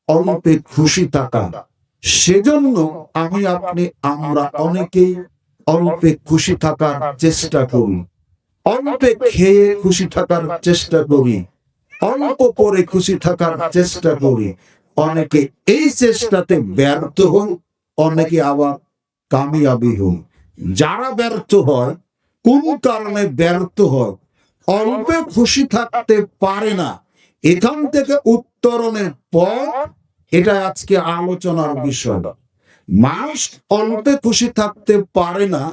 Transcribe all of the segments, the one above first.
অল্পে খুশি থাকা। সেজন্য আমরা অনেকেই অল্পে খুশি থাকার চেষ্টা করি, অল্পে খেয়ে খুশি থাকার চেষ্টা করি, অল্প পরে খুশি থাকার চেষ্টা করি। অনেকে এই চেষ্টাতে ব্যর্থ হন, অনেকে আবার কামিয়াবি হন। যারা ব্যর্থ হয়, কোন কারণে ব্যর্থ হয়? অল্পে খুশি থাকতে পারে না। এখান থেকে উত্তরণের পথ, এটা আজকে আলোচনার বিষয়। মানুষ অল্পে খুশি থাকতে পারে না,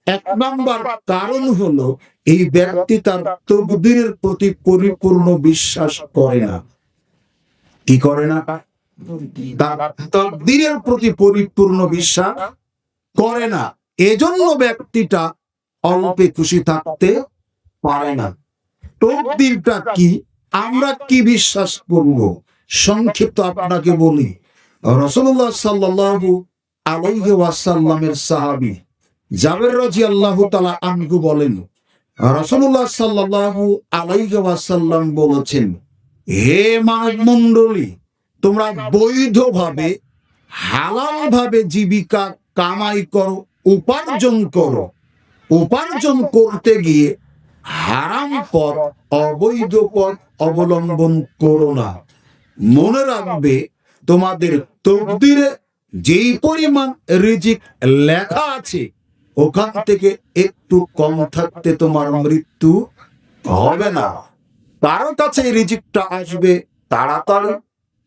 এক নাম্বার কারণ হলো এই ব্যক্তি তার তকদিরের প্রতি পরিপূর্ণ বিশ্বাস করে না। কি করে না? তার তকদিরের প্রতি পরিপূর্ণ বিশ্বাস করে না। এজন্য ব্যক্তিটা অল্পে খুশি থাকতে পারে না। তকদিরটা কি? আমরা কি বিশ্বাস করব? সংক্ষিপ্ত আপনাকে বলি। রাসূলুল্লাহ সাল্লাল্লাহু আলাইহি ওয়াসাল্লামের সাহাবী জাবের রাদিয়াল্লাহু তাআলা আনহু বলেন, রাসূলুল্লাহ সাল্লাল্লাহু আলাইহি ওয়াসাল্লাম বলেছেন, হে মানব মণ্ডলী, তোমরা বৈধভাবে হালালভাবে জীবিকা কামাই করো, উপার্জন করো। উপার্জন করতে গিয়ে হারাম পথ, অবৈধ পথ অবলম্বন করো না। মনে রাখবে, তোমাদের তকদিরে যেই পরিমাণ রিজিক লেখা আছে, ওখান থেকে একটু কম থাকতে তোমার মৃত্যু হবে না। কারো কাছে রিজিকটা আসবে তাড়াতাড়ি,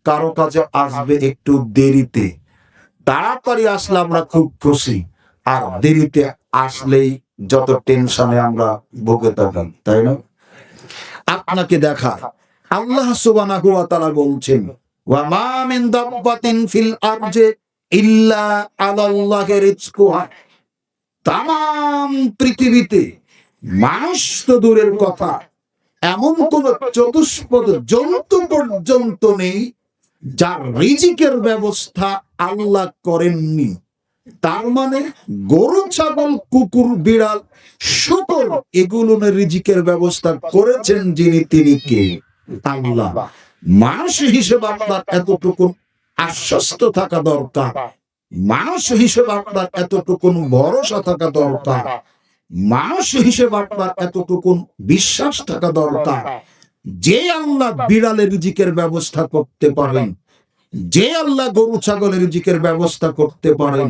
কারো কাছে আসবে একটু দেরিতে। তাড়াতাড়ি আসলে আমরা খুব খুশি, আর দেরিতে আসলেই যত টেনশনে আমরা ভুগে থাকি, তাই না? আপনাকে দেখা আল্লাহ সুবহানাহু ওয়া তাআলা বলছেন, ওয়া মা মিন দাব্বাতিন ফিল আরজি ইল্লা আলাল্লাহি রিজকুহা। তাম পৃথিবীতে মানুষ তো দূরের কথা, এমন কোন চতুষ্পদ জন্তু পর্যন্ত নেই যার রিজিকের ব্যবস্থা আল্লাহ করেননি। তার মানে গরু, ছাগল, কুকুর, বিড়াল, শূকর, এগুলোর রিজিকের ব্যবস্থা করেছেন যিনি, তিনি কে? আল্লাহ। মানুষ হিসেবে আপনার এতটুকু আশ্বস্ত থাকা দরকার, মানুষ হিসেবে আপনার এতটুকু ভরসা থাকা দরকার, মানুষ হিসেবে আপনার এতটুকু বিশ্বাস থাকা দরকার, যে আল্লাহ বিড়ালের রিজিকের ব্যবস্থা করতে পারেন, যে আল্লাহ গরু ছাগলের রিজিকের ব্যবস্থা করতে পারেন,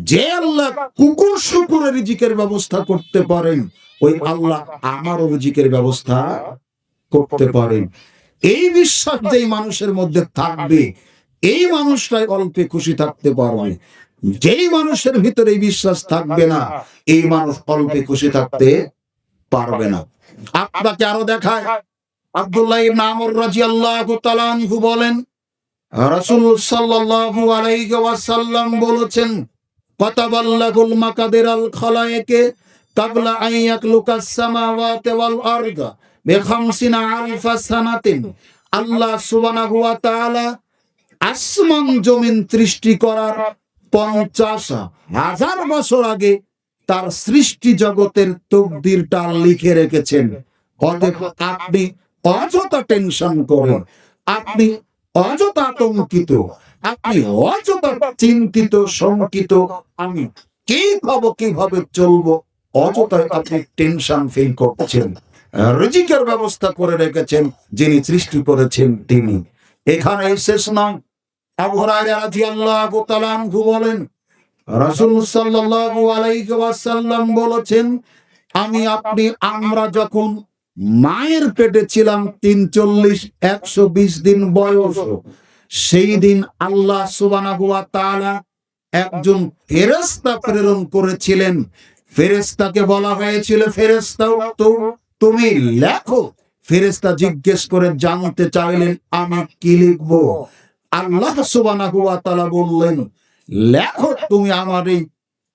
যে আল্লাহ কুকুর শুকুরের রিজিকের ব্যবস্থা করতে পারেন, ওই আল্লাহ আমারও রিজিকের ব্যবস্থা করতে পারেন। এই বিশ্বাস যেই মানুষের মধ্যে থাকবে, এই মানুষটাই অল্পে খুশি থাকতে পারবে। যেই মানুষের ভিতরে এই বিশ্বাস থাকবে না, এই মানুষ অল্পে খুশি থাকতে পারবে না। আপনাকে আরো দেখায়, আব্দুল্লাহ ইবনে আমর রাদিয়াল্লাহু তাআলা আনহু বলেন, রাসূল সাল্লাল্লাহু আলাইহি ওয়াসাল্লাম বলেছেন, কাতাবাল্লাহুল মাকাদিরাল খালায়েকে ক্বাবলা আন ইয়াখলুকাস সামাওয়াতি ওয়াল আরদা বিখামসিনা আলফা সানাতিন। আল্লাহ সুবহানাহু ওয়া তাআলা আসমান জমিন সৃষ্টি করার 50,000 বছর আগে তার সৃষ্টি জগতের তকদিরটা লিখে রেখেছেন। অতএব আপনি অযথা টেনশন করেন, আপনি অযথা আতঙ্কিত, আপনি অযথা চিন্তিত শঙ্কিত, আমি কিভাবে চলবো, অযথাই আপনি টেনশন ফিল করছেন। রিজিকের ব্যবস্থা করে রেখেছেন যিনি সৃষ্টি করেছেন তিনি। এখানে শেষ নয়। আবু হুরায়রা রাদিয়াল্লাহু তাআলা আনহু বলেন, রাসূল সাল্লাল্লাহু আলাইহি ওয়াসাল্লাম বলেছেন, আমরা যখন মায়ের পেটে ছিলাম 120 দিন বয়স, সেই দিন আল্লাহ সুবহানাহু ওয়া তাআলা একজন ফেরেশতা প্রেরণ করেছিলেন। ফেরেশতাকে বলা হয়েছিল, ফেরেশতা তুমি লেখো। ফেরেশতা জিজ্ঞেস করে জানতে চাইলেন, আমি কি লিখবো? আল্লাহ সুবহানাহু ওয়া তাআলা বললেন, লেখো তুমি আমার এই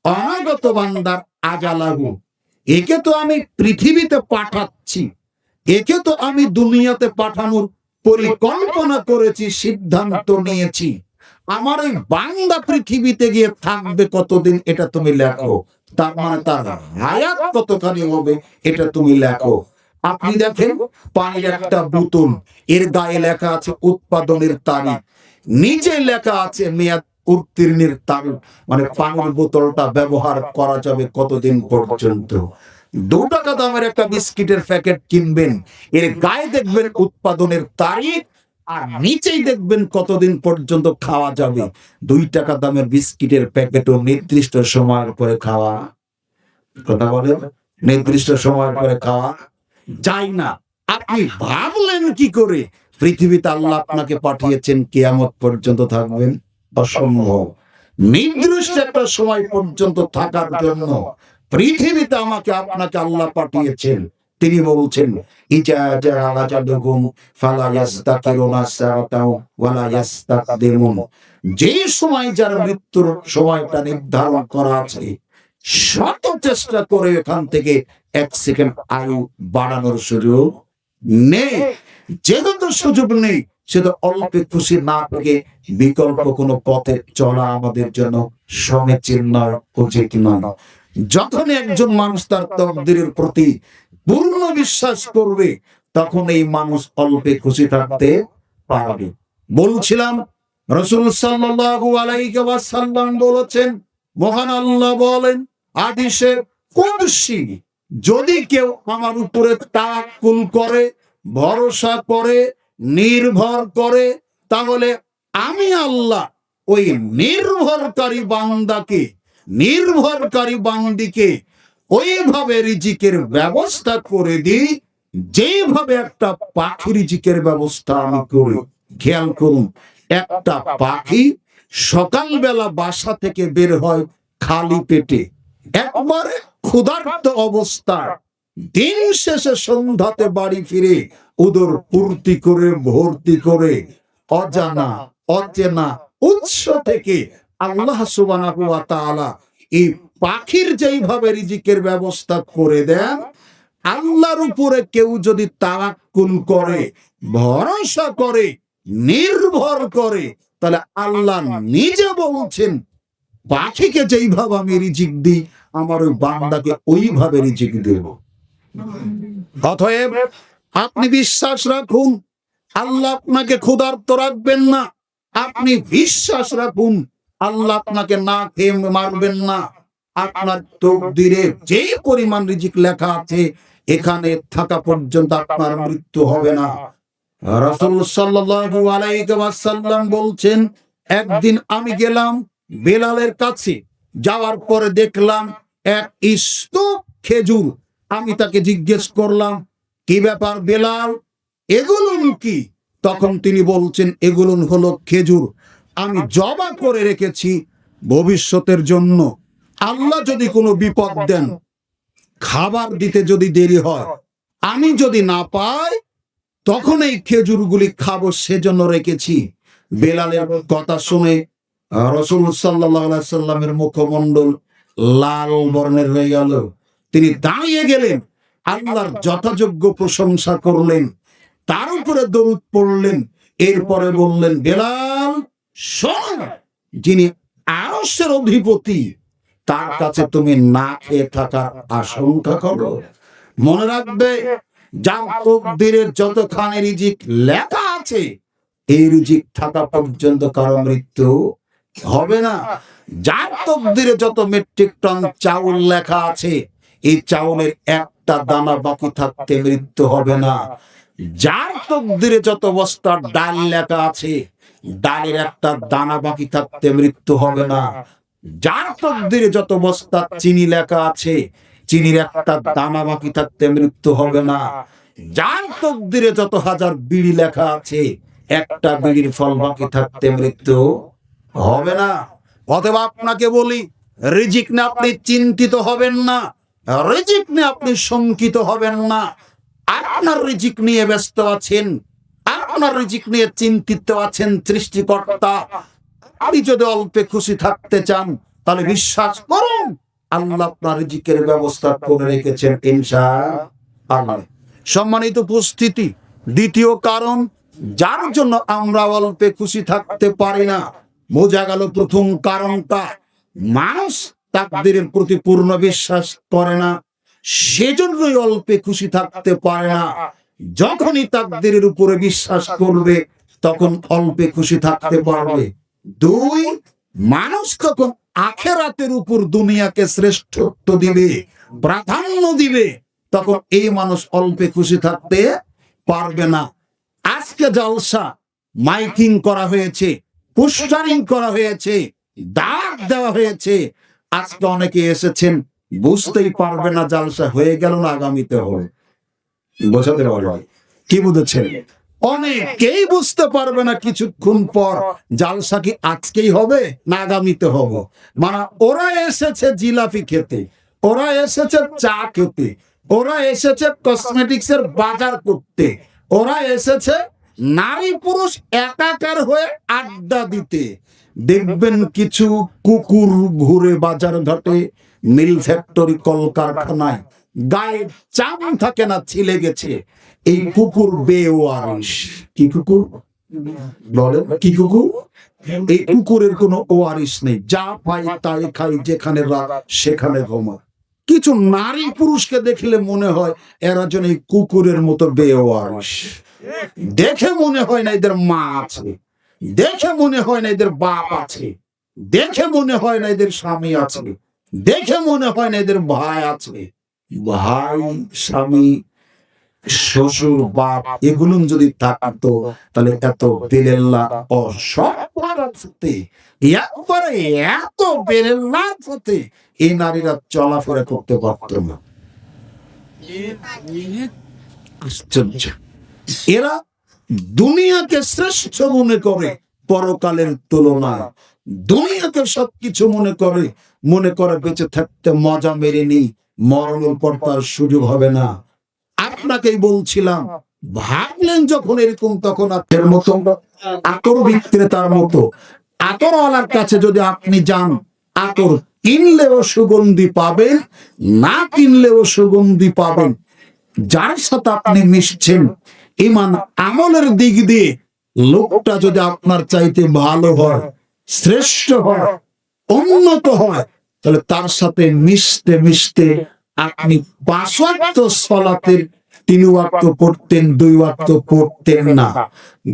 অনাগত বান্দার আজালাহু। একে তো আমি পৃথিবীতে পাঠাচ্ছি, একে তো আমি দুনিয়াতে পাঠানোর পরিকল্পনা করেছি, সিদ্ধান্ত নিয়েছি। আমার এই বান্দা পৃথিবীতে গিয়ে থাকবে কতদিন, এটা তুমি লেখো। তার মানে তার হায়াত কতখানি হবে, এটা তুমি লেখো। আপনি দেখেন পানির একটা বোতল, এর গায়ে লেখা আছে উৎপাদনের তারিখ, নিচে লেখা আছে মেয়াদ উত্তীর্ণের তারিখ, মানে পানির বোতলটা ব্যবহার করা যাবে কতদিন পর্যন্ত। 2 টাকা দামের একটা বিস্কিটের প্যাকেট কিনবেন, এর গায়ে দেখবেন উৎপাদনের তারিখ, আর নিচেই দেখবেন কতদিন পর্যন্ত খাওয়া যাবে। 2 টাকা দামের বিস্কিটের প্যাকেটও নির্দিষ্ট সময়ের পরে খাওয়া, কথা বলেন, নির্দিষ্ট সময়ের পরে খাওয়া যায় না। আপনি ভাবলেন কি করে পৃথিবীতে আল্লাহ আপনাকে পাঠিয়েছেন কিয়ামত পর্যন্ত থাকবেন? অসম্ভব। নির্দিষ্ট একটা সময় পর্যন্ত থাকার জন্য পৃথিবীতে আমাকে আপনাকে আল্লাহ পাঠিয়েছেন। তিনি বলছেন ইজা জাআলাজালুকুম ফালা ইস্তাকিরুনা সাআতাও ওয়ালা ইস্তাকদিমুন, যে সময় যার মৃত্যুর সময়টা নির্ধারণ করা আছে, শত চেষ্টা করে এখান থেকে 1 সেকেন্ড আয়ু বাড়ানোর সুযোগ নেই। যেহেতু সুযোগ নেই, সেটা অল্পে খুশি না থেকে বিকল্প কোনো পথে চলা আমাদের জন্য সমীচীন নয়, উচিত নয়। যখন একজন মানুষ তার তকদিরের প্রতি পূর্ণ বিশ্বাস করবে, তখন এই মানুষ অল্পে খুশি থাকতে পারবে। বলছিলাম রাসূল সাল্লাল্লাহু আলাইহি ওয়াসাল্লাম বলেছেন, মহান আল্লাহ বলেন হাদিসে কুদসি, যদি কেউ আমার উপরে তাওয়াক্কুল করে, ভরসা করে, নির্ভর করে, তাহলে আমি আল্লাহ ওই নির্ভরকারী বান্দাকে, নির্ভরকারী বান্দিকে ওইভাবে রিজিকের ব্যবস্থা করে দিই যেভাবে একটা পাখি রিজিকের ব্যবস্থা আমি করি। খেয়াল করুন, একটা পাখি সকালবেলা বাসা থেকে বের হয় খালি পেটে, একবারে ক্ষুধার্ত অবস্থায়, দিন শেষে সন্ধ্যাতে বাড়ি ফিরে উদর পূর্তি করে ভর্তি করে অজানা অচেনা উৎস থেকে আল্লাহ সুবহানাহু ওয়া তাআলা এই পাখির যেইভাবে রিজিকের ব্যবস্থা করে দেন, আল্লাহর উপরে কেউ যদি তাওয়াক্কুল করে, ভরসা করে, নির্ভর করে, তাহলে আল্লাহ নিজে বলছেন পাখিকে যেইভাবে আমি রিজিক দিই, আমার ওই বান্দাকে ওইভাবে রিজিক দেব। অতএব আপনি বিশ্বাস রাখুন, আল্লাহ আপনাকে ক্ষুধার্ত রাখবেন না। আপনি বিশ্বাস রাখুন, আল্লাহ আপনাকে না খেয়ে মারবেন না। আপনার তকদিরে যে পরিমাণ রিজিক লেখা আছে, এখানে থাকা পর্যন্ত আপনার মৃত্যু হবে না। রাসূল সাল্লাল্লাহু আলাইহি ওয়াসাল্লাম বলছেন, একদিন আমি গেলাম বেলালের কাছে, যাওয়ার পরে দেখলাম এক স্তূপ খেজুর। আমি তাকে জিজ্ঞেস করলাম, কি ব্যাপার বেলাল, এগুলো কি? তখন তিনি বলছেন, এগুলো হলো খেজুর, আমি জবা করে রেখেছি ভবিষ্যতের জন্য। আল্লাহ যদি কোনো বিপদ দেন, খাবার দিতে যদি দেরি হয়, আমি যদি না পাই, তখন এই খেজুরগুলি খাবো, সেজন্য রেখেছি। বেলালের কথা শুনে রাসূল সাল্লাল্লাহু আলাইহি সাল্লামের মুখমণ্ডল লাল বর্ণের হয়ে গেল। তিনি দাঁড়িয়ে গেলেন, আল্লাহর যথাযোগ্য প্রশংসা করলেন, তার উপরে দরুদ পড়লেন, এরপরে বললেন, বেলাল শোনো, যিনি আরশের অধিপতি, তার কাছে তুমি না খেয়ে থাকার আশঙ্কা করো। মনে রাখবে, যার তকদিরে যতখানি রিজিক লেখা আছে, এই রিজিক থাকা পর্যন্ত কারো মৃত্যু হবে না। যার তকদিরে যত মেট্রিক টন চাউল লেখা আছে, এই চাউলের একটা দানা বাকি থাকতে মৃত্যু হবে না। যার তকদিরে যত বস্তা ডাল লেখা আছে, ডালের একটা দানা বাকি থাকতে মৃত্যু হবে না। যার তকদিরে যত বস্তা চিনি লেখা আছে, চিনির একটা দানা বাকি থাকতে মৃত্যু হবে না। যার তকদিরে যত হাজার বিড়ি লেখা আছে, একটা বিড়ির ফল বাকি থাকতে মৃত্যু হবে না। অতএব আপনাকে বলি, রিজিক নিয়ে আপনি চিন্তিত হবেন না, রিজিক নিয়ে আপনি শঙ্কিত হবেন না। আপনার রিজিক নিয়ে ব্যস্ত আছেন, আপনার রিজিক নিয়ে চিন্তিত আছেন সৃষ্টিকর্তা। আপনি যদি অল্পে খুশি থাকতে চান, তাহলে বিশ্বাস করুন, আল্লাহ আপনার রিজিকের ব্যবস্থা করে রেখেছেন ইনশাআল্লাহ। সম্মানিত উপস্থিতি, দ্বিতীয় কারণ যার জন্য আমরা অল্পে খুশি থাকতে পারি না, বোঝা গেল প্রথম কারণটা, মানুষ তাকদীরের প্রতি পূর্ণ বিশ্বাস করে না। সেজন্যই অল্পে খুশি থাকতে পারে না। যখনই তাকদীরের উপরে বিশ্বাস করবে তখন অল্পে খুশি থাকতে পারবে। দুই, মানুষ তখন আখিরাতের উপর দুনিয়াকে শ্রেষ্ঠত্ব দিবে, প্রাধান্য দিবে, তখন এই মানুষ অল্পে খুশি থাকতে পারবে না। আজকে জলসা মাইকিং করা হয়েছে, পোস্টারিং করা হয়েছে, ডাক দেওয়া হয়েছে, আজকে অনেকে এসেছেন, বুঝতেই পারবে না জলসা হয়ে গেল না আগামীতে হবে। বোঝাতে পারবে কি বুঝেছেন? অনেকেই বুঝতে পারবে না কিছুক্ষণ পর জালসা কি আজকেই হবে না আগামীতে হবে। মানে ওরা এসেছে জিলাপি খেতে, ওরা এসেছে চা খেতে, ওরা এসেছে কসমেটিক্স এর বাজার করতে, ওরা এসেছে নারী পুরুষ একাকার হয়ে আড্ডা দিতে। দেখবেন কিছু কুকুর ঘুরে বাজার ঘাটে, মিল ফ্যাক্টরি, কলকারখানায়, গায়ে চাম থাকে না, ছিলে গেছে। এই কুকুর বেওয়ারিশ। কি কুকুর বলেন? কি কুকুর? এই কুকুরের কোনো ওয়ারিশ নেই, যা পাই তাই খাই, যেখানে রাত সেখানে ঘুমায়। কিছু নারী পুরুষকে দেখলে মনে হয় এরা যেন এই কুকুরের মতো বেওয়ারিশ। দেখে মনে হয় না এদের মা আছে, দেখে মনে হয় না এদের বাপ আছে, দেখে মনে হয় না এদের স্বামী আছে, দেখে মনে হয় না এদের ভাই আছে। ভাই, স্বামী, শ্বশুর, বাপ এগুলো যদি থাকতো তাহলে এত বেলেল্লা একবারে এত বেলেল্লা হতে এই নারীরা চলাফেরা করতে পারত না। আশ্চর্য। এরা দুনিয়াকে শ্রেষ্ঠ মনে করে পরকালের তুলনায়, দুনিয়াকে সবকিছু মনে করে বেঁচে থাকতে মজা মেরে নেই, মরণের পর তার সুযোগ হবে না। আপনাকেই বলছিলাম, ভাবলেন যখন এরকম তখন আপনার মতো আতর বিক্রেতার মতো আতরওয়ালার কাছে যদি আপনি যান, আতর কিনলেও সুগন্ধি পাবেন, না কিনলেও সুগন্ধি পাবেন। যার সাথে আপনি মিশছেন ঈমান আমলের দিক দিয়ে লোকটা যদি আপনার চাইতে ভালো হয়, শ্রেষ্ঠ হয়, উন্নত হয়, তাহলে তার সাথে মিশতে মিশতে আপনি 5 ওয়াক্ত সালাতের 3 ওয়াক্ত পড়তেন, 2 ওয়াক্ত পড়তেন না।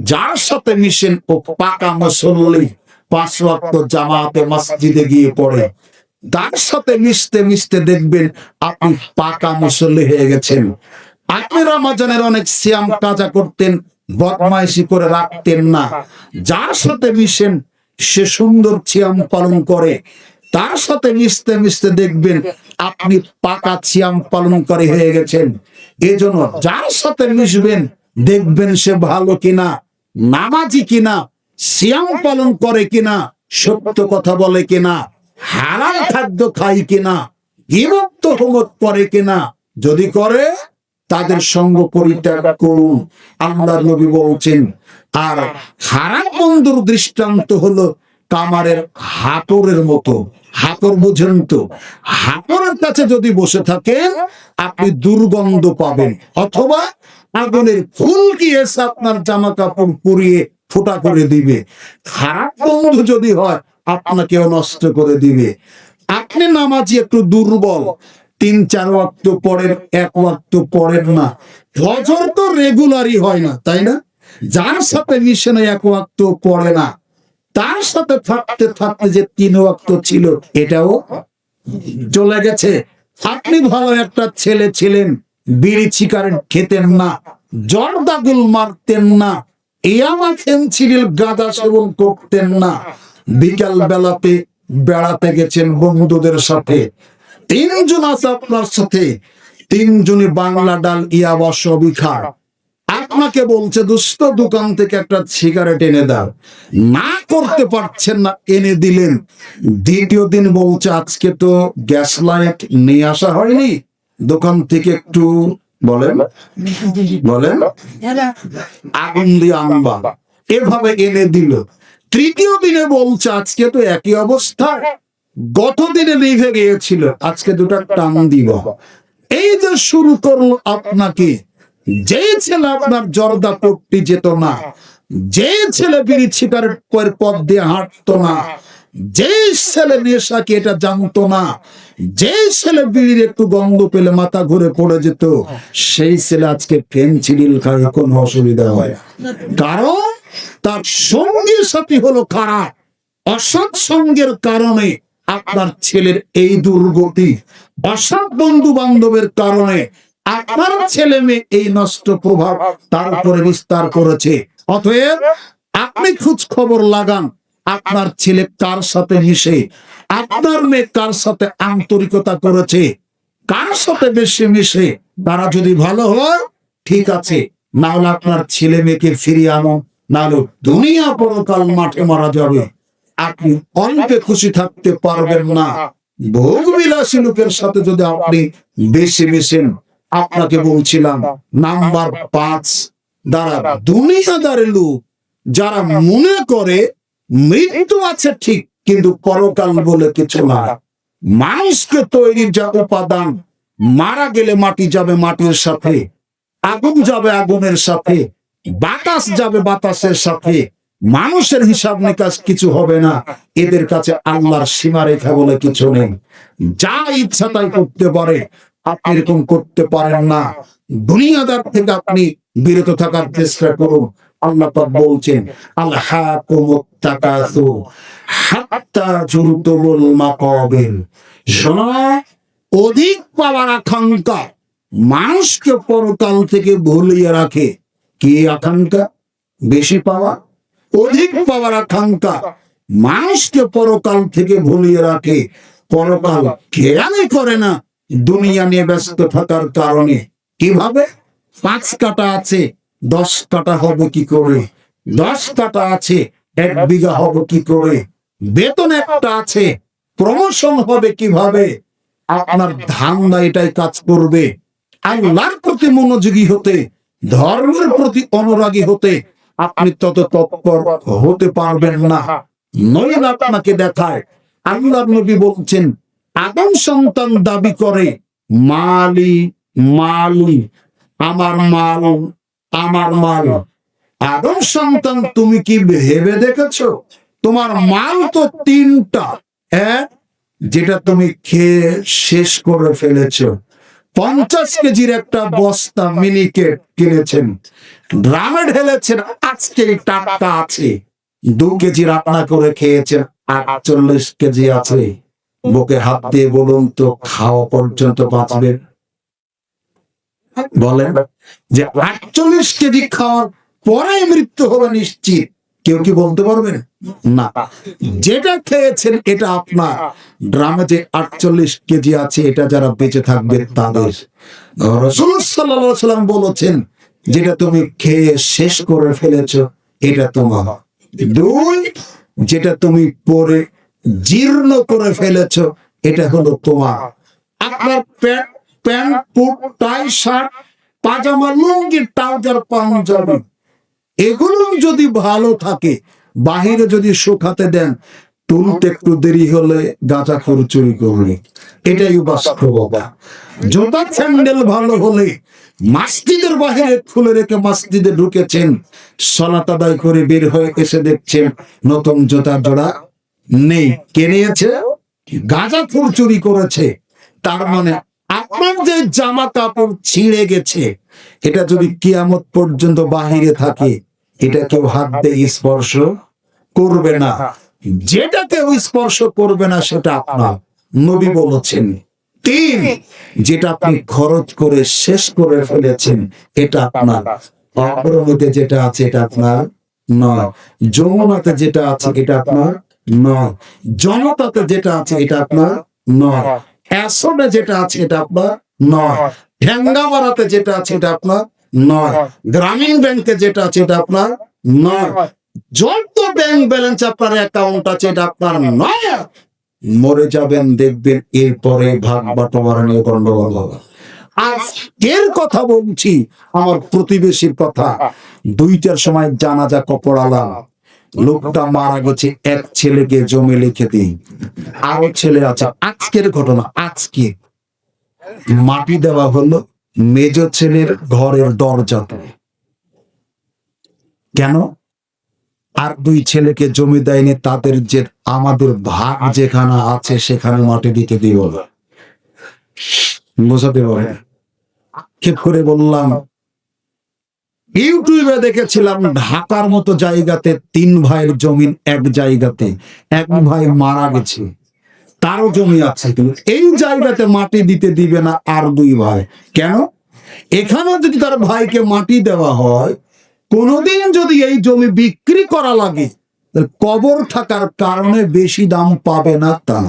যার সাথে মিশেন ও পাকা মুসল্লি, 5 ওয়াক্ত জামাতে মসজিদে গিয়ে পড়ে। তার সাথে মিশতে মিশতে দেখবেন আপনি পাকা মুসল্লি হয়ে গেছেন। আপনি রমজানের অনেক সিয়াম কাজা করতেন, বদমাইশি করে রাখতেন না। যার সাথে মিশেন সে সুন্দর সিয়াম পালন করে। তার সাথে মিশতে মিশতে দেখবেন আপনি পাকা সিয়াম পালনকারী হয়ে গেছেন। এজন্য যার সাথে মিশবেন দেখবেন সে ভালো কিনা, নামাজি কিনা, সিয়াম পালন করে কিনা, সত্য কথা বলে কিনা, হালাল খাদ্য খায় কিনা, গীবত তোহমত করে কিনা। যদি করে তাদের সঙ্গ পরিত্যাগ করুন, আল্লাহর নবী বলছেন। আর খারাপ বন্ধুর দৃষ্টান্ত হলো কামারের হাতরের মতো। হাতর বুঝেন তো? হাতরের কাছে যদি বসে থাকেন আপনি দুর্গন্ধ পাবেন, অথবা আগুনের ফুলকি এসে আপনার জামা কাপড় পুড়িয়ে ফোঁটা করে দিবে। খারাপ বন্ধু যদি হয় আপনাকেও নষ্ট করে দিবে। আপনি নামাজি একটু দুর্বল, 3-4 ওয়াক্ত পড়েন, 1 ওয়াক্ত পড়েন না। ফজর তো রেগুলারই হয় না, তাই না? যার সাথে মিশে না 1 ওয়াক্ত পড়ে না, তার সাথে থাকতে থাকতে যে 3 ওয়াক্ত ছিল এটাও চলে গেছে। আপনি ভালো একটা ছেলে ছিলেন, বিড়ি সিগারেট খেতেন না, জর্দাগুল মারতেন না, ইয়ামা ফেনসিডিল গাঁজা সেবন করতেন না। বিকাল বেলাতে বেড়াতে গেছেন বন্ধুদের সাথে, 3 জন আছে আপনার সাথে, 3 জনই বাংলা ডাল ইয়াবা সবই খায়। আপনাকে বলছে দোস্ত দোকান থেকে একটা সিগারেট এনে দাও, না করতে পারছেন না, এনে দিলেন। দ্বিতীয় দিন বলছে আজকে তো গ্যাস লাইট নিয়ে আসা হয়নি, দোকান থেকে একটু বলেন আগুন দিয়ে আনবা, এভাবে এনে দিল। তৃতীয় দিনে বলছে আজকে তো একই অবস্থা, গত দিনে নিভে গিয়েছিল, আজকে 2টা টান দিব। এই যে শুরু করলো আপনাকে। যে ছেলে আপনার জর্দা পট্টি যেত না, যে ছেলে বিড়ি সিগারেট পথ দিয়ে হাঁটতো না, যে ছেলে নেশাকে এটা জানতো না, যে ছেলে বিড়ির একটু গন্ধ পেলে মাথা ঘুরে পড়ে যেত, সেই ছেলে আজকে ফেনসিডিল খায়, কোনো অসুবিধা হয় না। কারণ তার সঙ্গী সাথী হলো খারাপ। অসৎ সঙ্গের কারণে আপনার ছেলের এই দুর্গতি, অসৎ বন্ধু বান্ধবের কারণে আপনার ছেলে মেয়ে এই নষ্ট প্রভাব তার উপরে বিস্তার করেছে। অতএব আপনি খোঁজ খবর লাগান, আপনার ছেলে কার সাথে মিশে, আপনার মেয়ে কার সাথে আন্তরিকতা করেছে, কার সাথে বেশি মিশে। তারা যদি ভালো হয় ঠিক আছে, না হলে আপনার ছেলে মেয়েকে ফিরিয়ে আনো, না হলে দুনিয়া পরকাল মাঠে মারা যাবে। আপনি অল্পে খুশি থাকতে পারবেন না। ভোগ বিলাসী লোকের সাথে যদি আপনি বেশি মিশেন, আপনাকে বলছিলাম নাম্বার 5, যারা দুনিয়াদারি লোক, যারা মনে করে মৃত্যু আছে ঠিক, কিন্তু পরকাল বলে কিছু না। মানুষকে তৈরির যা উপাদান, মারা গেলে মাটি যাবে মাটির সাথে, আগুন যাবে আগুনের সাথে, বাতাস যাবে বাতাসের সাথে। মানুষের হিসাব নিকাশ কিছু হবে না। এদের কাছে আল্লাহর সীমারেখা বলে কিছু নেই। যা ইচ্ছা তাই করতে পারে, আপনি এরকম করতে পারেন না। দুনিয়াদার থেকে আপনি বিরত থাকার চেষ্টা করুন। আল্লাহ পাক বলছেন, আলহাকুমুত তাকাসুর হাত্তা জুরতুমুল মাকাবির। শোনো, অধিক পাওয়ার আকাঙ্ক্ষা মানুষকে পরকাল থেকে ভুলিয়ে রাখে। কি আকাঙ্ক্ষা? বেশি পাওয়া। অধিক পাওয়ার আকাঙ্ক্ষা মানুষকে পরকাল থেকে ভুলিয়ে রাখে। পরকাল খেয়ালই করে না দুনিয়া নিয়ে ব্যস্ত থাকার কারণে। কিভাবে? 5 কাঠা আছে 10 কাঠা হবে কি করে? 10 কাঠা আছে 1 বিঘা হবে কি করে? বেতন একটা আছে, প্রমোশন হবে কিভাবে? আপনার ধান্দা এটাই কাজ করবে। আল্লাহর প্রতি মনোযোগী হতে, ধর্মের প্রতি অনুরাগী হতে আপনি তত তৎপর হতে পারবেন না। নইলে আপনাকে দেখায়, আল্লাহর নবী বলছেন, আদম সন্তান দাবি করে মালি মালি, আমার মাল আমার মাল। আদম সন্তান, তুমি কি ভেবে দেখেছো তোমার মাল তো 3টা। এক, যেটা তুমি খেয়ে শেষ করে ফেলেছো। 50 কেজির একটা বস্তা মিনিকেট কিনেছেন, ড্রামে ঢেলেছেন, আজকে টাটকা আছে। 2 কেজি রান্না করে খেয়েছেন, 48 কেজি আছে। বুকে হাত দিয়ে বলুন তো, খাওয়া পর্যন্ত বাঁচবে? বলেন যে 48 কেজি খাওয়ার পরে মৃত্যু হবে নিশ্চিত, কেউ কি বলতে পারবেন? না। যেটা খেয়েছেন এটা আপনার। ড্রামে যে 48 কেজি আছে, এটা যারা বেঁচে থাকবে তাদের। রাসূল সাল্লাল্লাহু আলাইহি ওয়াসাল্লাম বলেছেন, যেটা তুমি খেয়ে শেষ করে ফেলেছো এটা তোমার। 2, যেটা তুমি পরে জীর্ণ করে ফেলেছো এটা হলো তোমার। আপনার প্যান্ট, কোট, টাই, শার্ট, পাজামা, লুঙ্গি, ট্রাউজার, পাঞ্জাবি, এগুলো যদি ভালো থাকে, বাহিরে যদি শুকাতে দেন, তুলতে একটু দেরি হলে গাঁজাখোর চুরি করবে। এটাই বাস্তবতা। জুতা স্যান্ডেল ভালো হলে মসজিদের বাহিরে খুলে রেখে মসজিদে ঢুকেছেন, সালাত আদায় করে বের হয়ে এসে দেখছেন নতুন জুতার জোড়া নেই। কে নিয়েছে? গাঁজাখোর চুরি করেছে। তার মানে আপনার যে জামা কাপড় ছিঁড়ে গেছে, এটা যদি কিয়ামত পর্যন্ত বাহিরে থাকে, এটা কেউ হাত দিয়ে স্পর্শ করবে না। যেটা কেউ স্পর্শ করবে না সেটা আপনার। নবী বলেছেন। 3, যেটা আপনি খরচ করে শেষ করে ফেলেছেন এটা আপনার। অগ্রণীতে যেটা আছে এটা আপনার নয়। যমুনাতে যেটা আছে এটা আপনার নয়। জনতাতে যেটা আছে এটা আপনার নয়। অ্যাসোডে যেটা আছে এটা আপনার নয়। ঠ্যাঙ্গামারাতে যেটা আছে এটা আপনার নয়। গ্রামীণ ব্যাংকে যেটা আছে এটা আপনার নয়। যত ব্যাংক ব্যালেন্স আপনার অ্যাকাউন্ট আছে এটা আপনার নয়। মরে যাবেন, দেখবেন এরপরে ভাগ বাটোয়ারা নিয়ে গন্ডগোল হবে। আজকের কথা বলছি, আমার প্রতিবেশীর কথা। 2টার সময় জানাজা কপড়ালাম, লোকটা মারা গেছে, 1 ছেলেকে জমি লিখে দিই, আরো ছেলে আছে। আজকের ঘটনা, আজকে মাটি দেওয়া হলো মেজ ছেলের ঘরের দরজাতে। কেন? আর দুই ছেলেকে জমি দেয়নি, তাদের যে আমাদের ভাগ যেখানে আছে সেখানে মাটি দিতে দিব না। বোঝাতে পারে ঠিক করে বললাম। ইউটিউবে দেখেছিলাম ঢাকার মতো জায়গাতে 3 ভাইয়ের জমি এক জায়গাতে, এক ভাই মারা গেছে, তারও জমি আছে, কিন্তু এই জায়গাতে মাটি দিতে দিবে না আর 2 ভাই। কেন? এখানে যদি তার ভাইকে মাটি দেওয়া হয়, কোনোদিন যদি এই জমি বিক্রি করা লাগে, কবর থাকার কারণে বেশি দাম পাবে না। তা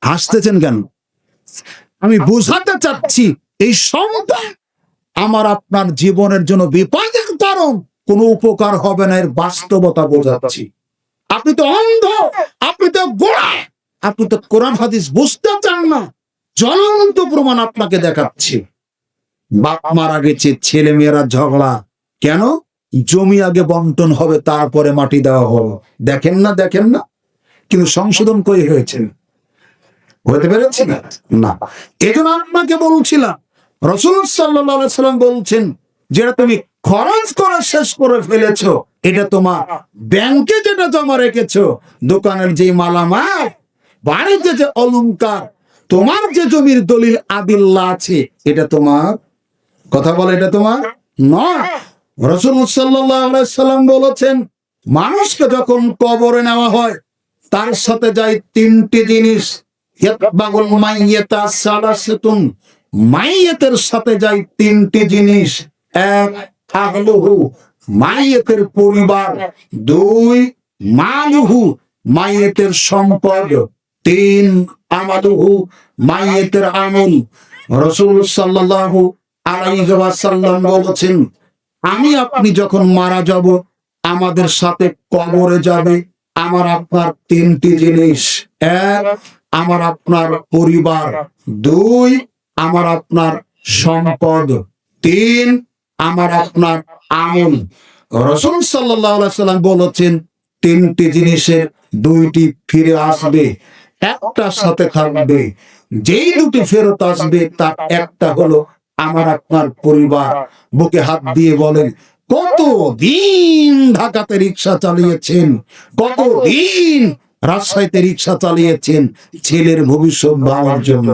হাসতেছেন কেন? আমি বোঝাতে চাচ্ছি এই সম্পদ আমার আপনার জীবনের জন্য বিপদের কারণ, কোনো উপকার হবে না, এর বাস্তবতা বোঝাচ্ছি। আপনি তো অন্ধ, আপনি তো গোড়া, আপনি তো কোরআন হাদিস বুঝতে চান না। জ্বলন্ত প্রমাণ আপনাকে দেখাচ্ছি। বাপ মারা গেছে, ছেলে মেয়েরা ঝগড়া, কেন? জমি আগে বন্টন হবে, তারপরে মাটি দেওয়া হবে। দেখেন না, দেখেন না? কিন্তু সংশোধন করে হয়েছে, হতে পেরেছি না? না, এজন্য আপনাকে বলছিলাম, রাসূল সাল্লাল্লাহু আলাইহি সাল্লাম বলছেন, যেটা তুমি খরচ করে শেষ করে ফেলেছো, এটা তোমার ব্যাংকে যেটা জমা রেখেছো, দোকানের যে মালামাল, বাড়িতে যে অলংকার, তোমার যে জমির দলিল আদিল্লা আছে, এটা তোমার। কথা বলে, এটা তোমার নয়। রাসূল সাল্লাল্লাহু আলাইহি সাল্লাম বলেছেন, মানুষকে যখন কবরে নেওয়া হয়, তার সাথে যায় 3টি জিনিস। ইয়াতবাগুল মাইয়াতা সালাসাতুন, মাইয়াতের সাথে যায় 3টি জিনিস। 1 আহলুহু, মাইয়াতের পরিবার। 2 মালুহু, মাইয়াতের সম্পদ। 3 আমালুহু, মাইয়াতের আমল। রাসূল সাল্লাল্লাহু আলাইহি ওয়াসাল্লাম বলেছেন, আমি আপনি যখন মারা যাব, আমাদের সাথে কবরে যাবে আমার আপনার 3টি জিনিস। 1 আমার আপনার পরিবার, 2 আমার আপনার সম্পদ, 3 আমার আপনার আমল। রাসূল সাল্লাল্লাহু আলাইহি সাল্লাম বলেছেন, 3টি জিনিসের 2টি ফিরে আসবে, একটা সাথে থাকবে। যেই 2টি ফেরত আসবে, তার একটা হলো আমার আপনার পরিবার। বুকে হাত দিয়ে বলেন, কতদিন ঢাকাতে রিক্সা চালিয়েছেন, কতদিন রাজশাহীতে রিক্সা চালিয়েছেন ছেলের ভবিষ্যৎ ভাবার জন্য,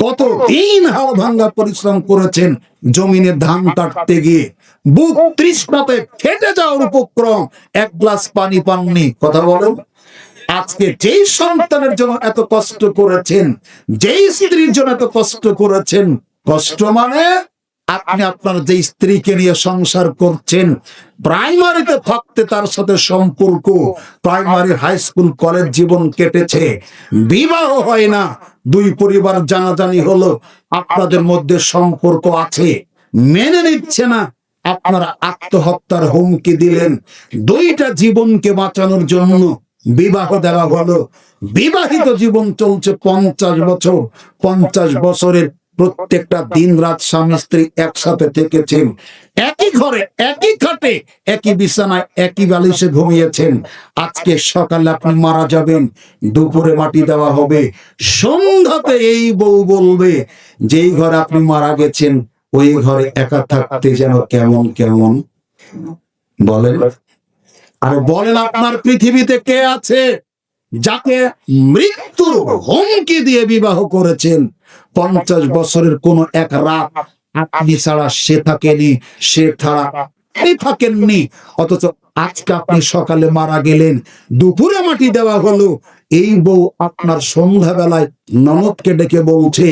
কতদিন হাড় ভাঙ্গা পরিশ্রম করেছেন জমিনে ধান কাটতে গিয়ে, বুক তৃষ্ণাতে ফেটে যাওয়ার উপক্রম, 1 গ্লাস পানি পাননি। কথা বলেন। আজকে যেই সন্তানের জন্য এত কষ্ট করেছেন, যেই স্ত্রীর জন্য এত কষ্ট করেছেন, কষ্ট মানে আপনি আপনার যে স্ত্রীকে নিয়ে সংসার করছেন, প্রাইমারিতে থাকতে তার সাথে সম্পর্ক, প্রাইমারি, হাই স্কুল, কলেজ জীবন কেটেছে, বিবাহ হয় না, 2 পরিবার জানাজানি হলো, আপনাদের মধ্যে সম্পর্ক আছে, মেনে নিচ্ছে না, আপনারা আত্মহত্যার হুমকি দিলেন। 2টা জীবনকে বাঁচানোর জন্য বিবাহ দেওয়া হলো। বিবাহিত জীবন চলছে 50 বছর। 50 বছরের প্রত্যেকটা দিন রাত স্বামী স্ত্রী একসাথে থেকেছেন, একই ঘরে, একই খাটে, একই বিছানায়, একই বালিশে ঘুমিয়েছেন। আজকে সকালে আপনি মারা যাবেন, দুপুরে মাটি দেওয়া হবে, সন্ধ্যাতে এই বউ বলবে, যেই ঘরে আপনি মারা গেছেন ওই ঘরে একা থাকতে যেন কেমন কেমন। বলেন, আর বলেন, আপনার পৃথিবীতে কে আছে যাকে মৃত্যুর হুমকি দিয়ে বিবাহ করেছেন? 50 বছরের কোন এক রাত আপনি ছাড়া সে থাকেনি, সে ছাড়া আপনি থাকেননি, অথচ আজকে আপনি সকালে মারা গেলেন, দুপুরে মাটি দেওয়া হলো। এই বউ আপনার সন্ধ্যাবেলায় ননদকে ডেকে বলছে,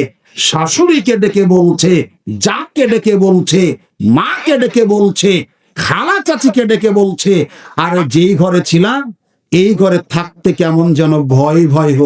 শাশুড়িকে ডেকে বলছে, যাকে ডেকে বলছে, মাকে ডেকে বলছে, খালা চাচিকে ডেকে বলছে, আর যেই ঘরে ছিলাম এই ঘরে থাকতে কেমন যেন ভয় ভয়